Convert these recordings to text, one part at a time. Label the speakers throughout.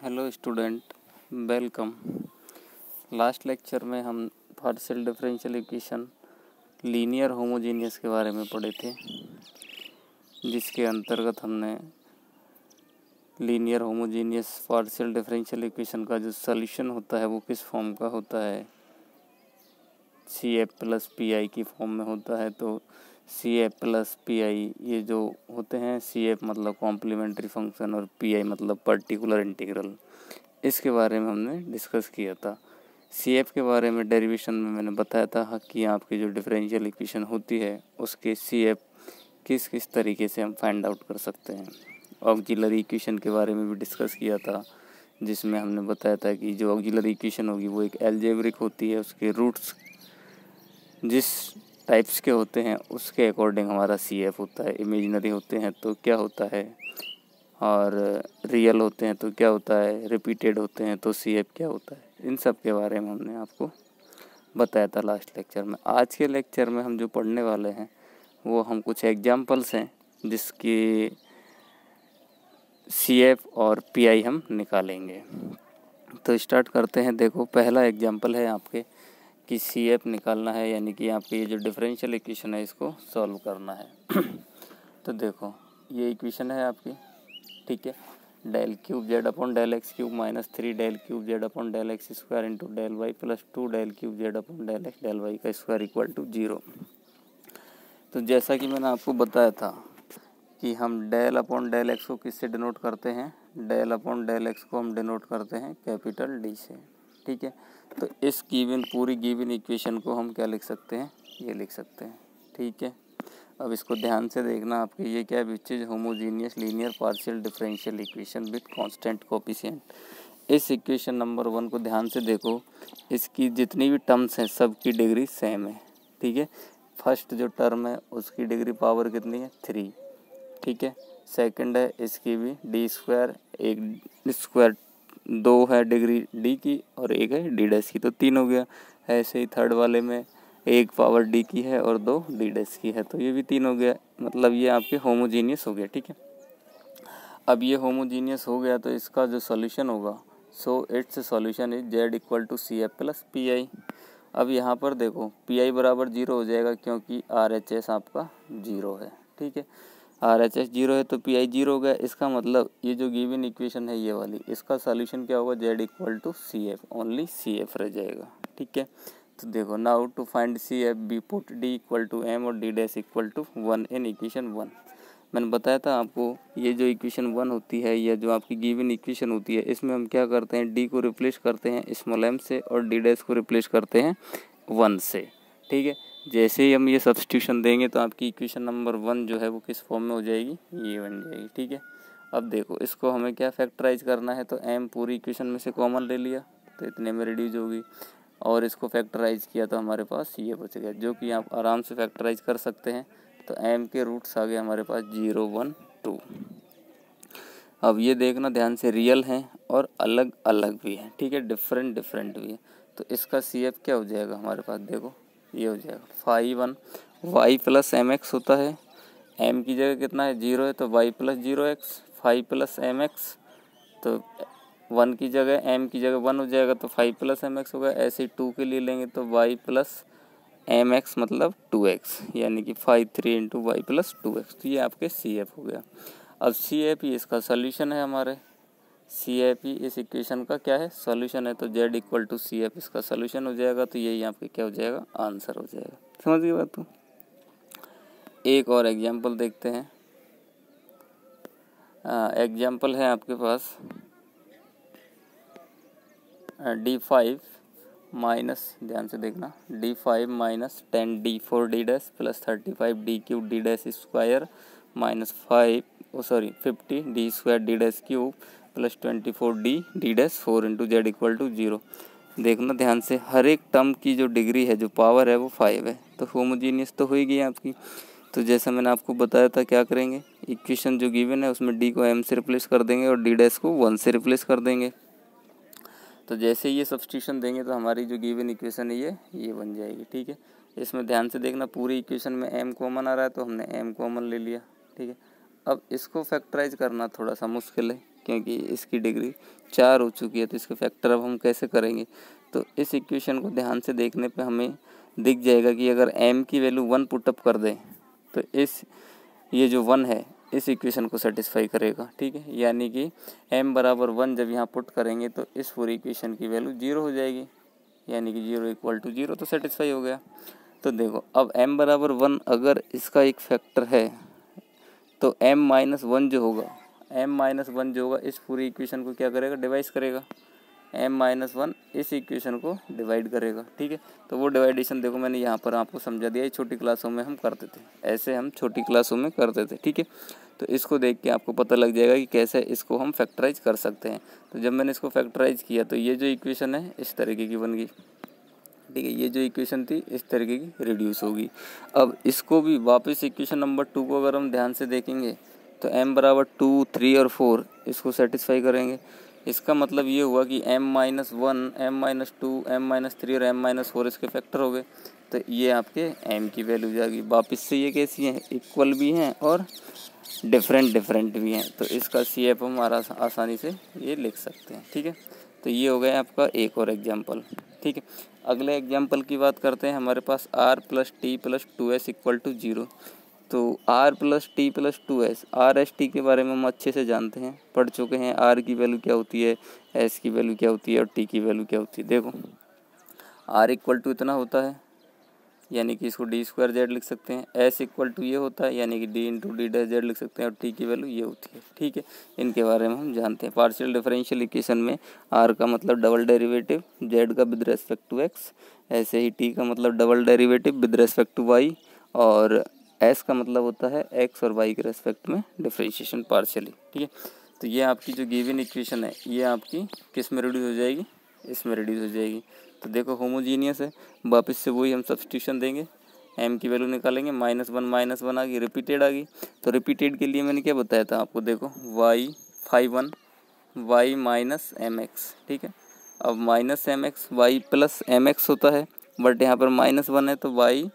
Speaker 1: Hello student, welcome. Last lecture में हम partial differential equation linear homogeneous के बारे में पढ़े थे, जिसके अंतर्गत हमने linear homogeneous partial differential equation का जो सॉल्यूशन होता है वो किस फॉर्म का होता है, CF प्लस PI की फॉर्म में होता है। तो CF प्लस PI ये जो होते हैं, CF मतलब कॉम्प्लीमेंट्री फंक्शन और PI मतलब पर्टिकुलर इंटीग्रल, इसके बारे में हमने डिस्कस किया था। CF के बारे में डेरिवेशन में मैंने बताया था कि आपकी जो डिफरेंशियल इक्वेशन होती है उसके CF किस किस तरीके से हम फाइंड आउट कर सकते हैं। ऑक्सिलरी इक्वेशन के बारे में भी डिस्कस किया था, जिसमें हमने बताया था कि जो ऑक्सिलरी इक्वेशन होगी वो एक एल्जेब्रिक होती है, उसके रूट्स जिस टाइप्स के होते हैं उसके अकॉर्डिंग हमारा CF होता है। इमेजिनरी होते हैं तो क्या होता है, और रियल होते हैं तो क्या होता है, रिपीटेड होते हैं तो CF क्या होता है। इन सब के बारे में हमने आपको बताया था लास्ट लेक्चर में। आज के लेक्चर में हम जो पढ़ने वाले हैं वो हम कुछ एग्जाम्पल्स हैं जिसकी CF और PI हम निकालेंगे। तो स्टार्ट करते हैं। देखो, पहला एग्जाम्पल है आपके कि CF निकालना है, यानी कि आपकी ये जो डिफरेंशियल इक्वेशन है इसको सॉल्व करना है। तो देखो, ये इक्वेशन है आपकी, ठीक है। Del cube z upon del x cube minus 3 del cube z upon del x square into del y plus 2 del cube z upon del x del y का स्क्वायर इक्वल टू 0। तो जैसा कि मैंने आपको बताया था कि हम डेल अपॉन डेल एक्स को किससे डिनोट करते हैं, डेल अपॉन डेल एक्स को हम डिनोट करते हैं कैपिटल D से, ठीक है। तो इस पूरी गिवन इक्वेशन को हम क्या लिख सकते हैं, ये लिख सकते हैं, ठीक है। अब इसको ध्यान से देखना, आपके ये क्या है, which is homogeneous linear partial differential equation with constant coefficient. इस इक्वेशन नंबर 1 को ध्यान से देखो, इसकी जितनी भी टर्म्स हैं सब की डिग्री सेम है, ठीक है। फर्स्ट जो टर्म है उसकी डिग्री पावर कितनी है, 3, ठीक है। सेकंड है इसकी भी D स्क्वायर, एक स्क्वायर 2 है डिग्री D की और एक है D डैश की, तो 3 हो गया। ऐसे ही थर्ड वाले में एक पावर D की है और 2 D डैश की है, तो ये भी 3 हो गया। मतलब ये आपके होमोजीनियस हो गया, ठीक है। अब ये होमोजीनियस हो गया तो इसका जो सॉल्यूशन होगा, so its solution is Z equal to CF plus PI। अब यहाँ पर देखो PI बराबर 0 हो जाएगा क्योंकि RHS आपका 0 है, ठीक है। RHS 0 है तो PI 0 हो गया। इसका मतलब ये जो गिवन इक्वेशन है ये वाली, इसका सॉल्यूशन क्या होगा, Z equal to CF, only CF रह जाएगा, ठीक है। तो देखो, now to find CF be put D equal to M और D dash equal to 1 in equation 1। मैंने बताया था आपको, ये जो इक्वेशन 1 होती है, ये जो आपकी गिवन इक्वेशन होती है, इसमें हम क्या करते हैं, D को रिप्लेस करते हैं स्मॉल m से और D डैश को रिप्लेस करते हैं 1 से, ठीक है। जैसे ही हम ये सब्स्टिट्यूशन देंगे तो आपकी इक्वेशन नंबर 1 जो है वो किस फॉर्म में हो जाएगी, ये बन जाएगी, ठीक है। अब देखो, इसको हमें क्या फैक्टराइज करना है, तो m पूरी इक्वेशन में से कॉमन ले लिया तो इतने में रिड्यूस होगी, और इसको फैक्टराइज किया तो हमारे पास ये बच गया, जो कि आप आराम से फैक्टराइज कर सकते हैं। तो m के रूट्स आ गए हमारे पास 0, 1, 2। अब ये देखना ध्यान से, रियल हैं और अलग अलग भी हैं, ठीक है, डिफरेंट भी है। तो इसका CF क्या हो जाएगा हमारे पास, देखो ये हो जाएगा 5 1 y प्लस MX होता है। m की जगह कितना है, 0 है, तो y plus 0x, 5 plus MX, तो 1 की जगह m की जगह 1 हो जाएगा तो 5 प्लस MX होगा। ऐसे ही 2 के लिए लेंगे तो y प्लस MX मतलब 2x, यानी कि 5 3 इंटू वाई प्लस 2x। तो ये आपके CF हो गया। अब CF ही इसका सोल्यूशन है हमारे, CF ही इस इक्वेशन का क्या है, सॉल्यूशन है। तो Z इक्वल टू CF इसका सॉल्यूशन हो जाएगा, तो यही आपके क्या हो जाएगा, आंसर हो जाएगा। समझ गए बात तो। एक और एग्जांपल देखते हैं। एग्जांपल है आपके पास D5 माइनस, ध्यान से देखना, D5 minus 10D4 D dash plus 35D cube D dash square minus 50 D square D dash cube plus 24D D dash 4 into Z equal to 0। देखना ध्यान से, हर एक टर्म की जो डिग्री है, जो पावर है वो 5 है, तो होमोजीनियस तो हो ही गई आपकी। तो जैसा मैंने आपको बताया था, क्या करेंगे, इक्वेशन जो गिवन है उसमें D को M से रिप्लेस कर देंगे और D डैश को 1 से रिप्लेस कर देंगे। तो जैसे ये सब्स्टिट्यूशन देंगे तो हमारी जो गिवन इक्वेशन है ये बन जाएगी, ठीक है। इसमें ध्यान से देखना, पूरी इक्वेशन में m कॉमन आ रहा है तो हमने m कॉमन ले लिया, ठीक है। अब इसको फैक्टराइज करना थोड़ा सा मुश्किल है, क्योंकि इसकी डिग्री 4 हो चुकी है, तो इसके फैक्टर अब हम कैसे करेंगे। तो इस इक्वेशन को ध्यान से देखने पे हमें दिख जाएगा कि अगर m की वैल्यू 1 पुटअप कर दें तो ये जो 1 है इस इक्वेशन को सेटिस्फाई करेगा। ठीक है, यानी कि m बराबर 1 जब यहाँ पुट करेंगे तो इस पूरी इक्वेशन की वैल्यू 0 हो जाएगी, यानी कि 0 इक्वल टू 0, तो सेटिस्फाई हो गया। तो देखो अब m बराबर 1 अगर इसका एक फैक्टर है तो m-1 जो होगा, m-1 जो होगा इस पूरी इक्वेशन को क्या करेगा, डिवाइड करेगा। m-1 इस इक्वेशन को डिवाइड करेगा। ठीक है, तो वो डिवाइडेशन देखो मैंने यहाँ पर आपको समझा दिया, ये छोटी क्लासों में हम करते थे, ऐसे हम छोटी क्लासों में करते थे। ठीक है, तो इसको देख के आपको पता लग जाएगा कि कैसे इसको हम फैक्टराइज कर सकते हैं। तो जब मैंने इसको फैक्टराइज किया तो ये जो इक्वेशन है इस तरीके की बन गई। ठीक है, ये जो इक्वेशन थी इस तरीके की रिड्यूस होगी। अब इसको भी वापस इक्वेशन नंबर 2 को अगर हम ध्यान से देखेंगे तो m बराबर 2, 3 और 4 इसको सेटिस्फाई करेंगे। इसका मतलब ये हुआ कि m-1, m-2, m-3 और m-4 इसके फैक्टर हो गए, तो ये आपके m की वैल्यू जाएगी। वापस से ये कैसी हैं, इक्वल भी हैं और डिफरेंट भी हैं, तो इसका CF हम आसानी से ये लिख सकते हैं। ठीक है, तो ये हो गया आपका एक और एग्जाम्पल। ठीक है, अगले एग्जाम्पल की बात करते हैं। हमारे पास r + t + 2s = 0। तो r + t + 2s, r/s-t के बारे में हम अच्छे से जानते हैं, पढ़ चुके हैं। r की वैल्यू क्या होती है, s की वैल्यू क्या होती है और t की वैल्यू क्या होती है। देखो r = इतना होता है, यानी कि इसको d² लिख सकते हैं। s = ये होता है, यानी कि d × d' लिख सकते हैं, और t की वैल्यू ये होती है। ठीक है, इनके बारे में हम जानते हैं। पार्शियल डिफरेंशियल इक्वेशन में r का मतलब डबल डेरिवेटिव z का विद रेस्पेक्ट टू x, ऐसे ही t का मतलब double derivative with respect to y, और s का मतलब होता है x और y के रेस्पेक्ट में डिफरेंशिएशन पार्शियली। ठीक है, तो ये आपकी जो गिवन इक्वेशन है ये आपकी किस में रिड्यूस हो जाएगी, इसमें रिड्यूस हो जाएगी। तो देखो होमोजीनियस है, वापस से वही हम सब्स्टिट्यूशन देंगे, m की वैल्यू निकालेंगे, -1 आ गई, रिपीटेड आ गई। तो रिपीटेड के लिए मैंने क्या बताया था आपको, देखो y 5 y माइनस mx। ठीक है, अब -mx y + mx होता है, बट यहाँ पर -1 है तो y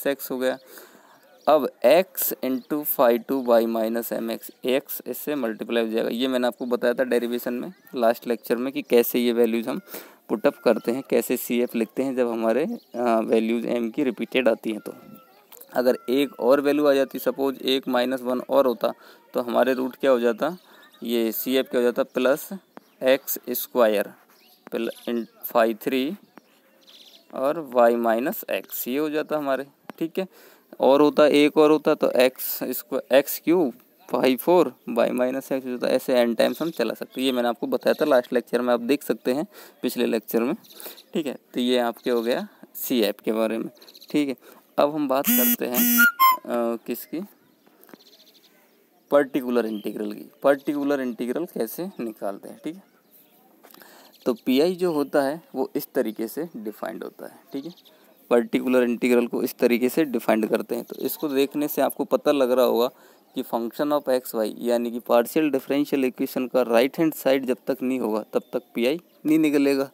Speaker 1: - x हो गया। अब x × 5 y - mx, x इससे मल्टीप्लाई हो जाएगा। ये मैंने आपको बताया था डेरिवेशन में लास्ट लेक्चर में कि कैसे ये वैल्यूज़ हम पुटअप करते हैं, कैसे CF लिखते हैं जब हमारे वैल्यूज़ m की रिपीटेड आती हैं। तो अगर एक और वैल्यू आ जाती, सपोज एक -1 और होता, तो हमारे रूट क्या हो जाता, ये CF क्या हो जाता, +x² + 5 और y - x, ये हो जाता हमारे। ठीक है, और होता एक और होता तो x³ 5 4 y - x हो जाता। ऐसे n टाइम्स हम चला सकते हैं, ये मैंने आपको बताया था लास्ट लेक्चर में, आप देख सकते हैं पिछले लेक्चर में। ठीक है, तो ये आपके हो गया CF के बारे में। ठीक है, अब हम बात करते हैं किसकी, पर्टिकुलर इंटीग्रल की। पर्टिकुलर इंटीग्रल कैसे निकालते हैं। ठीक है, तो PI जो होता है वो इस तरीके से डिफाइंड होता है। ठीक है, पर्टिकुलर इंटीग्रल को इस तरीके से डिफाइंड करते हैं। तो इसको देखने से आपको पता लग रहा होगा कि फंक्शन ऑफ x y, यानी कि पार्शियल डिफरेंशियल इक्वेशन का राइट हैंड साइड जब तक नहीं होगा तब तक PI नहीं निकलेगा।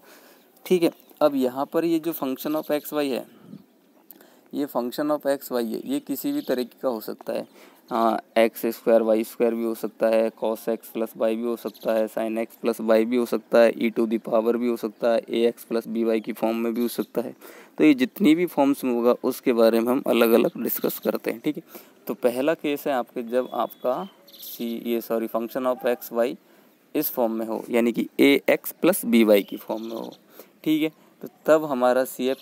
Speaker 1: ठीक है, अब यहाँ पर ये जो फंक्शन ऑफ x y है, ये फंक्शन ऑफ x y है, ये किसी भी तरीके का हो सकता है। हाँ, x² y² भी हो सकता है, cos x + y भी हो सकता है, sin x + y भी हो सकता है, e⁻ भी हो सकता है, ax + by की फॉर्म में भी हो सकता है। तो ये जितनी भी फॉर्म्स में होगा उसके बारे में हम अलग अलग डिस्कस करते हैं। ठीक है, तो पहला केस है आपके जब आपका फंक्शन ऑफ x y इस फॉर्म में हो, यानी कि ax + by की फॉर्म में हो। ठीक है, तो तब हमारा CF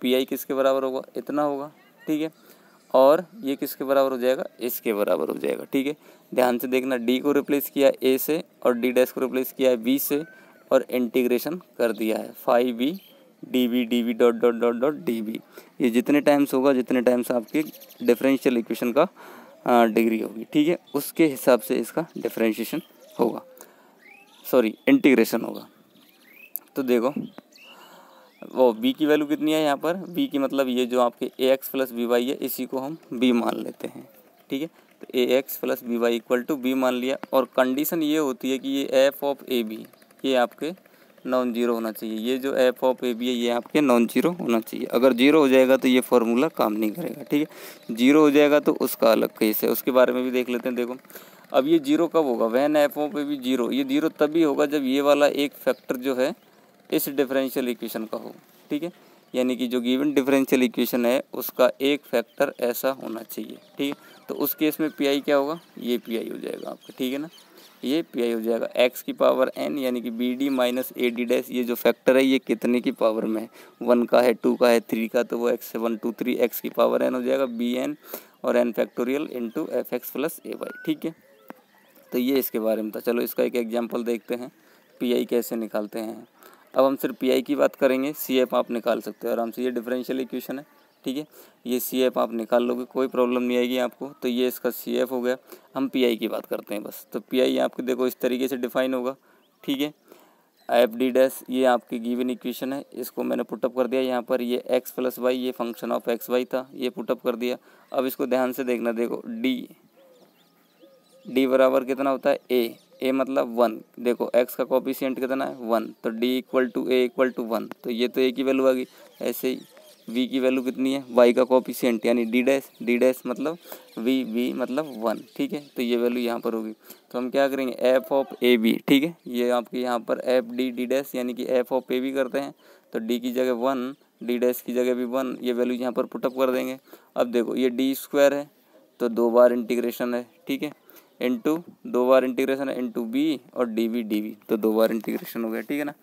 Speaker 1: PI किसके बराबर होगा, इतना होगा। ठीक है, और ये किसके बराबर हो जाएगा, इसके बराबर हो जाएगा। ठीक है, ध्यान से देखना, d को रिप्लेस किया a से और d' को रिप्लेस किया है b से, और इंटीग्रेशन कर दिया है 5b dv dv. ये जितने टाइम्स होगा, जितने टाइम्स आपकी डिफरेंशियल इक्वेशन का डिग्री होगी, ठीक है, उसके हिसाब से इसका डिफरेंशिएशन होगा, इंटीग्रेशन होगा। तो देखो वो b की वैल्यू कितनी है यहाँ पर, b की मतलब ये जो आपके ax + by है, इसी को हम b मान लेते हैं। ठीक है, तो ax + by = b मान लिया, और कंडीशन ये होती है कि ये f ऑफ ab ये आपके नॉन जीरो होना चाहिए। ये जो f ऑफ ab है ये आपके नॉन जीरो होना चाहिए। अगर जीरो हो जाएगा तो ये फार्मूला काम नहीं करेगा। ठीक है, जीरो हो जाएगा तो उसका अलग केस है, उसके बारे में भी देख लेते हैं। देखो अब ये जीरो कब होगा, when F of A B zero, ये जीरो तभी होगा जब ये वाला एक फैक्टर जो है इस डिफरेंशियल इक्वेशन का हो, ठीक है। यानी कि जो गिवन डिफरेंशियल इक्वेशन है उसका एक फैक्टर ऐसा होना चाहिए, ठीक है। तो उस केस में पी आई क्या होगा, ये पी आई हो जाएगा आपका, ठीक है ना, ये पी आई हो जाएगा एक्स की पावर एन यानी कि B D minus A D dash. ये जो फैक्टर है ये कितने की पावर में है, 1 का है, 2 का है, 3 का, तो वो एक्स से 1 2 3 एक्स की पावर एन हो जाएगा बी एन और N factorial into F X plus A Y, ठीक है। तो ये इसके बारे में था। चलो इसका एक एग्जाम्पल देखते हैं पी आई कैसे निकालते हैं। अब हम सिर्फ पी आई की बात करेंगे, सी एफ आप निकाल सकते हो आराम से, ये डिफरेंशियल इक्वेशन है, ठीक है। ये सी एफ आप निकाल लोगे, कोई प्रॉब्लम नहीं आएगी आपको। तो ये इसका सी एफ हो गया। हम पी आई की बात करते हैं बस। तो पी आई आपको देखो इस तरीके से डिफाइन होगा, ठीक है। एफ डी डैश ये आपकी गिवन इक्वेशन है, इसको मैंने पुटअप कर दिया यहाँ पर। ये एक्स प्लस वाई ये फंक्शन ऑफ एक्स वाई था, ये पुटअप कर दिया। अब इसको ध्यान से देखना, देखो डी बराबर कितना होता है ए मतलब 1। देखो एक्स का कोफिशिएंट कितना है 1, तो D equal to A equal to 1, तो ये तो ए की वैल्यू आ गई। ऐसे ही वी की वैल्यू कितनी है, वाई का कोफिशिएंट यानी डी डैश मतलब वी मतलब 1, ठीक है। तो ये वैल्यू यहाँ पर होगी। तो हम क्या करेंगे, एफ ऑफ ए बी, ठीक है। ये आपके यहाँ पर एफ डी डैश यानी कि एफ ऑफ ए बी करते हैं, तो डी की जगह 1, डी डैश की जगह भी 1, ये वैल्यू यहाँ पर पुटअप कर देंगे। अब देखो ये डी स्क्वायर है तो 2 बार इंटीग्रेशन है, ठीक है, इंटू 2 बार इंटीग्रेशन है इंटू बी और डी वी, तो 2 बार इंटीग्रेशन हो गया, ठीक है ना।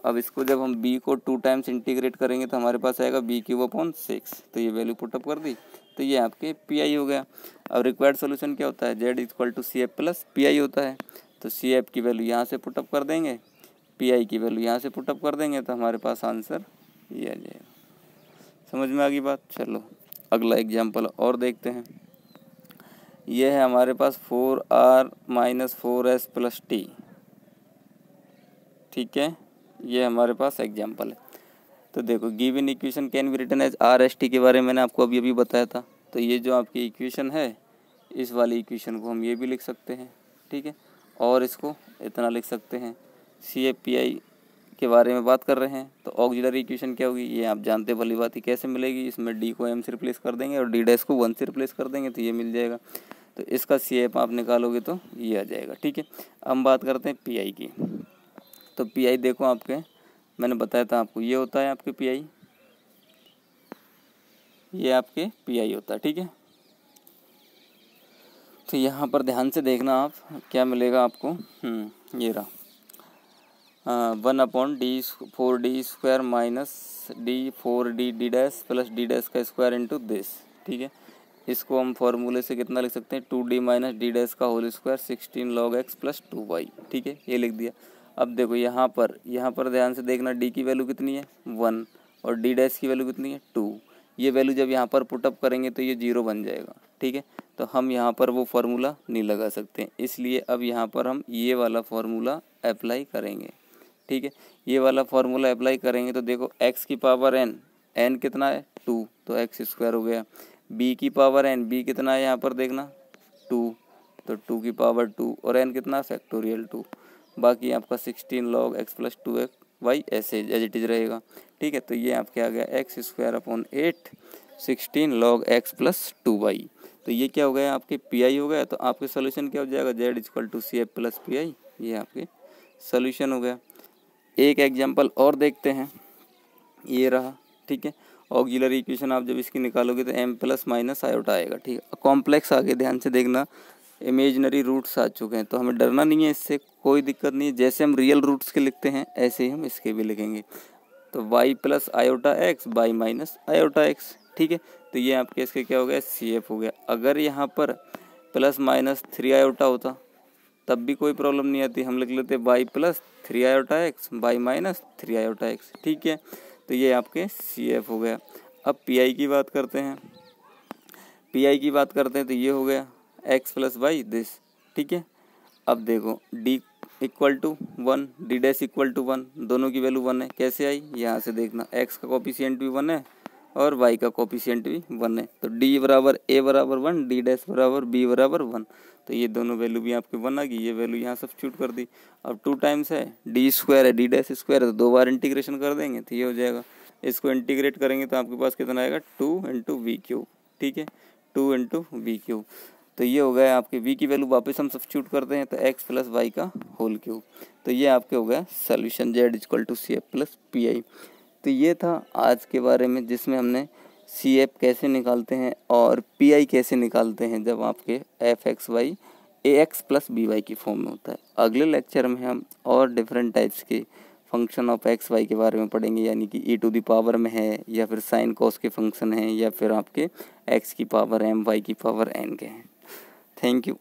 Speaker 1: अब इसको जब हम b को 2 टाइम्स इंटीग्रेट करेंगे तो हमारे पास आएगा b³/6, तो ये वैल्यू पुटअप कर दी, तो ये आपके पी आई हो गया। अब रिक्वायर्ड सोल्यूशन क्या होता है, z equal to C F plus P I होता है। तो सी एफ की वैल्यू यहाँ से पुटअप कर देंगे, पी आई की वैल्यू यहाँ से पुटअप कर देंगे, तो हमारे पास आंसर ये आ जाएगा। समझ में आ गई बात। चलो अगला एग्जाम्पल और देखते हैं। ये है हमारे पास 4r minus 4s plus T, ठीक है। ये हमारे पास एग्जाम्पल है। तो देखो given equation can be written as R S T के बारे में मैंने आपको अभी बताया था। तो ये जो आपकी इक्वेशन है इस वाली इक्वेशन को हम ये भी लिख सकते हैं, ठीक है। और इसको इतना लिख सकते हैं। सी एफ पी आई के बारे में बात कर रहे हैं तो ऑक्सिलरी इक्वेशन क्या होगी, ये आप जानते भली बात ही कैसे मिलेगी। इसमें डी को एम से रिप्लेस कर देंगे और डी डैश को 1 से रिप्लेस कर देंगे, तो ये मिल जाएगा। तो इसका सी एफ आप निकालोगे तो ये आ जाएगा, ठीक है। हम बात करते हैं पी आई की। तो पी आई देखो आपके, मैंने बताया था आपको, ये होता है आपके पी आई, ये आपके पी आई होता है, ठीक है। तो यहाँ पर ध्यान से देखना आप, क्या मिलेगा आपको, ये रहा 1/d4d² minus d4d dash plus D dash का स्क्वायर इंटू दिस, ठीक है। इसको हम फॉर्मूले से कितना लिख सकते हैं, 2d माइनस डी डैश का whole square 16 log x plus 2y, ठीक है, ये लिख दिया। अब देखो यहाँ पर ध्यान से देखना, d की वैल्यू कितनी है 1 और d डैश की वैल्यू कितनी है 2। ये वैल्यू जब यहाँ पर पुटअप करेंगे तो ये 0 बन जाएगा, ठीक है। तो हम यहाँ पर वो फार्मूला नहीं लगा सकते, इसलिए अब यहाँ पर हम ये वाला फार्मूला अप्लाई करेंगे, ठीक है। ये वाला फार्मूला अप्लाई करेंगे तो देखो x की पावर n कितना है 2, तो x स्क्वायर हो गया। b की पावर n, b कितना है यहाँ पर देखना 2, तो 2 की पावर 2 और n कितना फैक्टोरियल 2। बाकी आपका 16 log x प्लस 2y ऐसे एज इट इज रहेगा, ठीक है। तो ये आपके आ गया x²/8 16 log x plus 2y। तो ये क्या हो गया आपके पी आई हो गया। तो आपके सोल्यूशन क्या हो जाएगा, z equal to C F plus P I, ये आपके सोल्यूशन हो गया। एक एग्जांपल और देखते हैं, ये रहा, ठीक है। ऑक्सिलरी इक्वेशन आप जब इसकी निकालोगे तो m प्लस माइनस आयोटा आएगा, ठीक है। कॉम्प्लेक्स आगे ध्यान से देखना, इमेजनरी रूट्स आ चुके हैं तो हमें डरना नहीं है, इससे कोई दिक्कत नहीं है। जैसे हम रियल रूट्स के लिखते हैं ऐसे ही हम इसके भी लिखेंगे। तो y plus iota x by minus iota x, ठीक है। तो ये आपके इसके क्या हो गया, सी एफ हो गया। अगर यहाँ पर प्लस माइनस 3 आयोटा होता तब भी कोई प्रॉब्लम नहीं आती, हम लिख लेते y plus 3 iota x by minus 3 iota x, ठीक है। तो ये आपके सी एफ हो गया। अब पी आई की बात करते हैं, तो ये हो गया x प्लस वाई दिस, ठीक है। अब देखो d equal to 1, D dash equal to 1, दोनों की वैल्यू 1 है। कैसे आई, यहाँ से देखना, x का कोफिशिएंट भी 1 है और y का कोफिशिएंट भी 1 है। तो d बराबर a बराबर 1, डी डैश बराबर b बराबर 1, तो ये दोनों वैल्यू भी आपके 1 आ गई। ये वैल्यू यहाँ सब्स्टिट्यूट कर दी। अब 2 टाइम्स है, d स्क्वायर है, डी डैश स्क्वायर है, तो 2 बार इंटीग्रेशन कर देंगे तो ये हो जाएगा। इसको इंटीग्रेट करेंगे तो आपके पास कितना आएगा 2 × v³, ठीक है, 2 × v³। तो ये हो गया आपके v की वैल्यू वापस हम सब्स्टिट्यूट करते हैं तो x प्लस वाई का होल क्यूब। तो ये आपके हो गया solution z equal to C F plus P I. तो ये था आज के बारे में जिसमें हमने सी एफ कैसे निकालते हैं और पी आई कैसे निकालते हैं जब आपके एफ एक्स वाई ए एक्स प्लस बी वाई की फॉर्म में होता है। अगले लेक्चर में हम और डिफरेंट टाइप्स के फंक्शन ऑफ एक्स वाई के बारे में पढ़ेंगे, यानी कि ई टू द पावर में है या फिर साइन कॉस के फंक्शन हैं या फिर आपके एक्स की पावर एम वाई की पावर एन के हैं। Thank you.